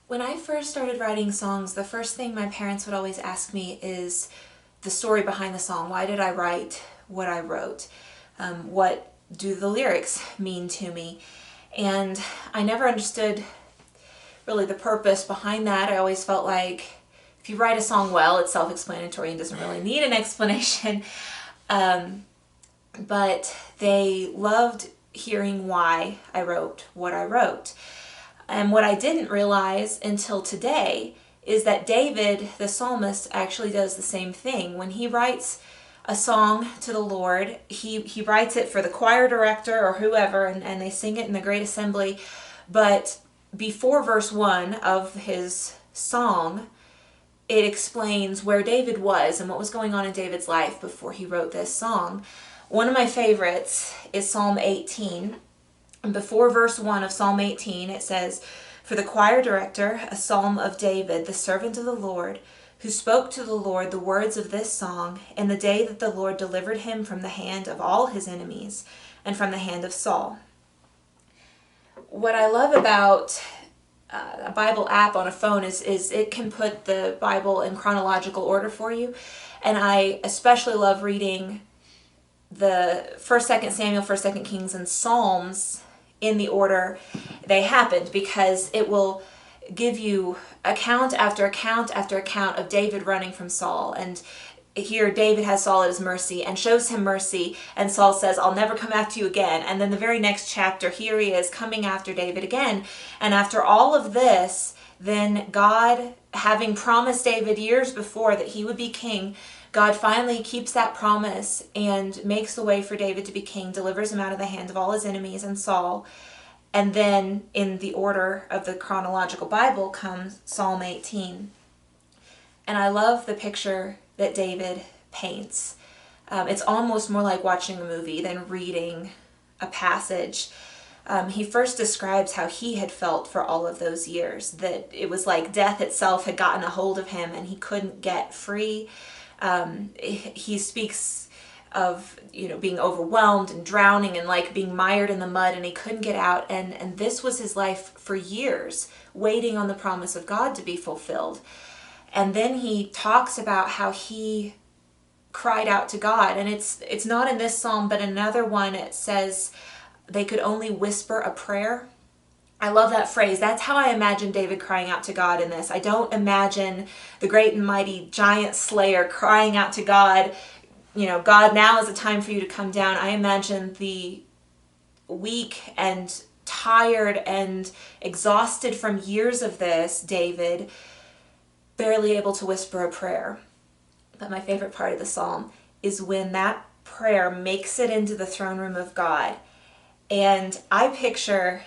When I first started writing songs, the first thing my parents would always ask me is the story behind the song. Why did I write what I wrote? What do the lyrics mean to me? And I never understood really the purpose behind that. I always felt like if you write a song well, it's self-explanatory and doesn't really need an explanation. But they loved hearing why I wrote what I wrote. And what I didn't realize until today is that David, the psalmist, actually does the same thing. When he writes a song to the Lord, he writes it for the choir director or whoever, and they sing it in the great assembly. But before verse 1 of his song, it explains where David was and what was going on in David's life before he wrote this song. One of my favorites is Psalm 18. And before verse 1 of Psalm 18, it says, "For the choir director, a psalm of David, the servant of the Lord, who spoke to the Lord the words of this song in the day that the Lord delivered him from the hand of all his enemies and from the hand of Saul." What I love about a Bible app on a phone is it can put the Bible in chronological order for you. And I especially love reading the 1st, 2nd Samuel, 1st, 2nd Kings, and Psalms in the order they happened, because it will give you account after account after account of David running from Saul. And here David has Saul at his mercy and shows him mercy, and Saul says, "I'll never come after you again." And then the very next chapter, here he is coming after David again. And after all of this, then God, having promised David years before that he would be king, God finally keeps that promise and makes the way for David to be king, delivers him out of the hand of all his enemies and Saul. And then in the order of the chronological Bible comes Psalm 18. And I love the picture that David paints. It's almost more like watching a movie than reading a passage. He first describes how he had felt for all of those years, that it was like death itself had gotten a hold of him and he couldn't get free. He speaks of, being overwhelmed and drowning and like being mired in the mud, and he couldn't get out. And this was his life for years, waiting on the promise of God to be fulfilled. And then he talks about how he cried out to God. And it's not in this psalm, but another one, it says they could only whisper a prayer. I love that phrase. That's how I imagine David crying out to God in this. I don't imagine the great and mighty giant slayer crying out to God, "God, now is the time for you to come down." I imagine the weak and tired and exhausted from years of this David, barely able to whisper a prayer. But my favorite part of the psalm is when that prayer makes it into the throne room of God. And I picture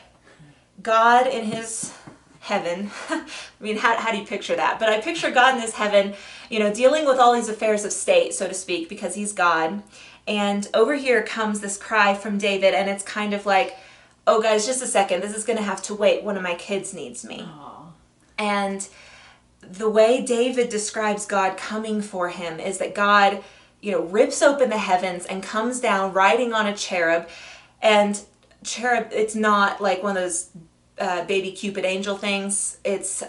God in his heaven. I mean, how do you picture that? But I picture God in his heaven, dealing with all these affairs of state, so to speak, because he's God. And over here comes this cry from David, and it's kind of like, "Oh, guys, just a second. This is going to have to wait. One of my kids needs me." Aww. And the way David describes God coming for him is that God, rips open the heavens and comes down riding on a cherub. And cherub, it's not like one of those baby Cupid angel things. It's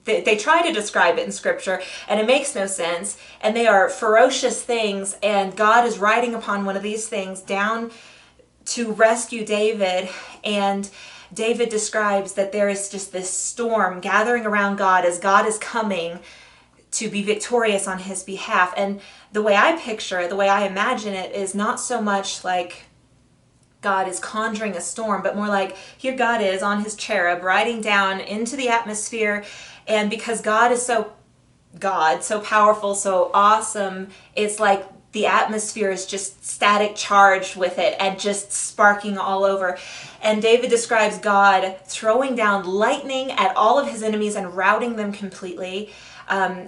they try to describe it in scripture, and it makes no sense. And they are ferocious things, and God is riding upon one of these things down to rescue David. And David describes that there is just this storm gathering around God as God is coming to be victorious on his behalf. And the way I picture it, the way I imagine it, is not so much like God is conjuring a storm, but more like here God is on his cherub riding down into the atmosphere. And because God is so powerful, so awesome, it's like the atmosphere is just static charged with it and just sparking all over. And David describes God throwing down lightning at all of his enemies and routing them completely.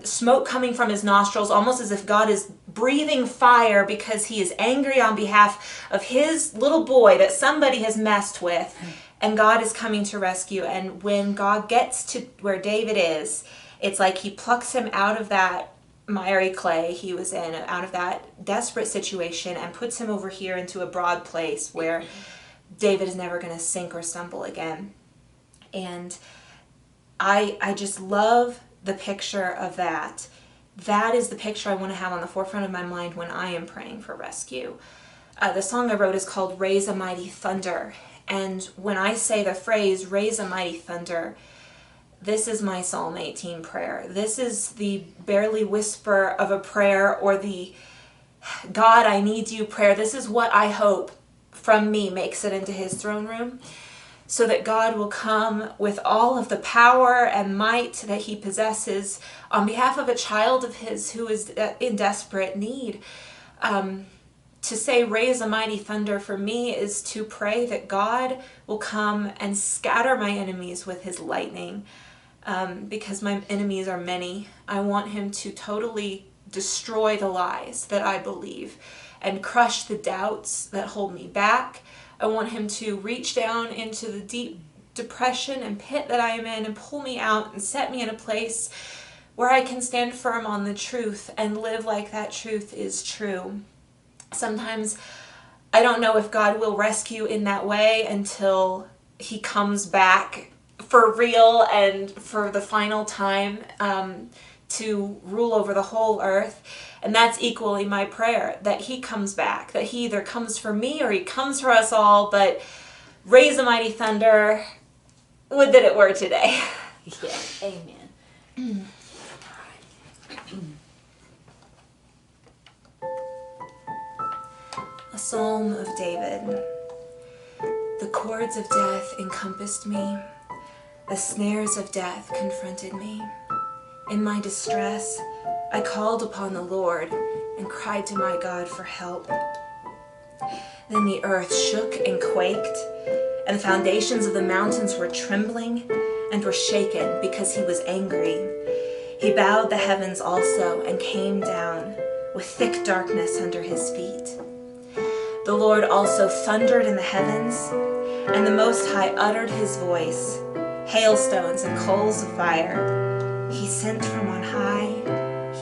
Smoke coming from his nostrils, almost as if God is breathing fire because he is angry on behalf of his little boy that somebody has messed with. And God is coming to rescue. And when God gets to where David is, it's like he plucks him out of that miry clay he was in, out of that desperate situation, and puts him over here into a broad place where David is never going to sink or stumble again. And I just love the picture of that. That is the picture I want to have on the forefront of my mind when I am praying for rescue. The song I wrote is called Raise a Mighty Thunder. And when I say the phrase, raise a mighty thunder, this is my Psalm 18 prayer. This is the barely whisper of a prayer, or the God, I need you prayer. This is what I hope from me makes it into his throne room, so that God will come with all of the power and might that he possesses on behalf of a child of his who is in desperate need. To say raise a mighty thunder for me is to pray that God will come and scatter my enemies with his lightning, because my enemies are many. I want him to totally destroy the lies that I believe and crush the doubts that hold me back. I want him to reach down into the deep depression and pit that I am in and pull me out and set me in a place where I can stand firm on the truth and live like that truth is true. Sometimes I don't know if God will rescue in that way until he comes back for real and for the final time, to rule over the whole earth. And that's equally my prayer, that he comes back, that he either comes for me or he comes for us all. But raise a mighty thunder, would that it were today. Yeah, amen. A Psalm of David. The cords of death encompassed me. The snares of death confronted me. In my distress, I called upon the Lord and cried to my God for help. Then the earth shook and quaked, and the foundations of the mountains were trembling and were shaken because he was angry. He bowed the heavens also and came down with thick darkness under his feet. The Lord also thundered in the heavens, and the Most High uttered his voice, hailstones and coals of fire. He sent from on high,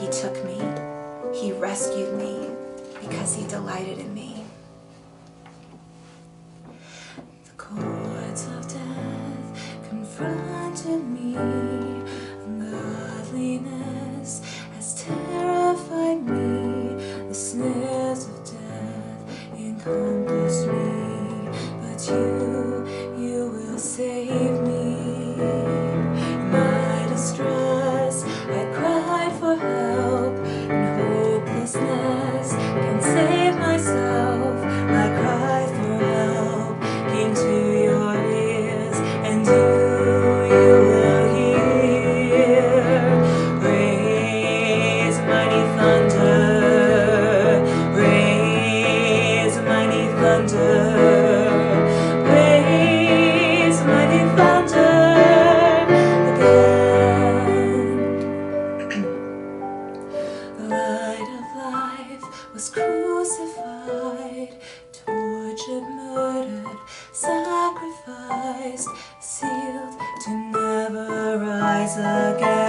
he took me, he rescued me because he delighted in me. The cords of death confronted me, ungodliness has terrified me, the snares of death encompassed me, but you will save me. In my distress, I cried for help, in hopelessness, can save myself. My cry for help came to your ears, and you will hear. Raise mighty thunder, raise mighty thunder, raise mighty thunder again. The light of life was crucified, tortured, murdered, sacrificed, sealed to never rise again.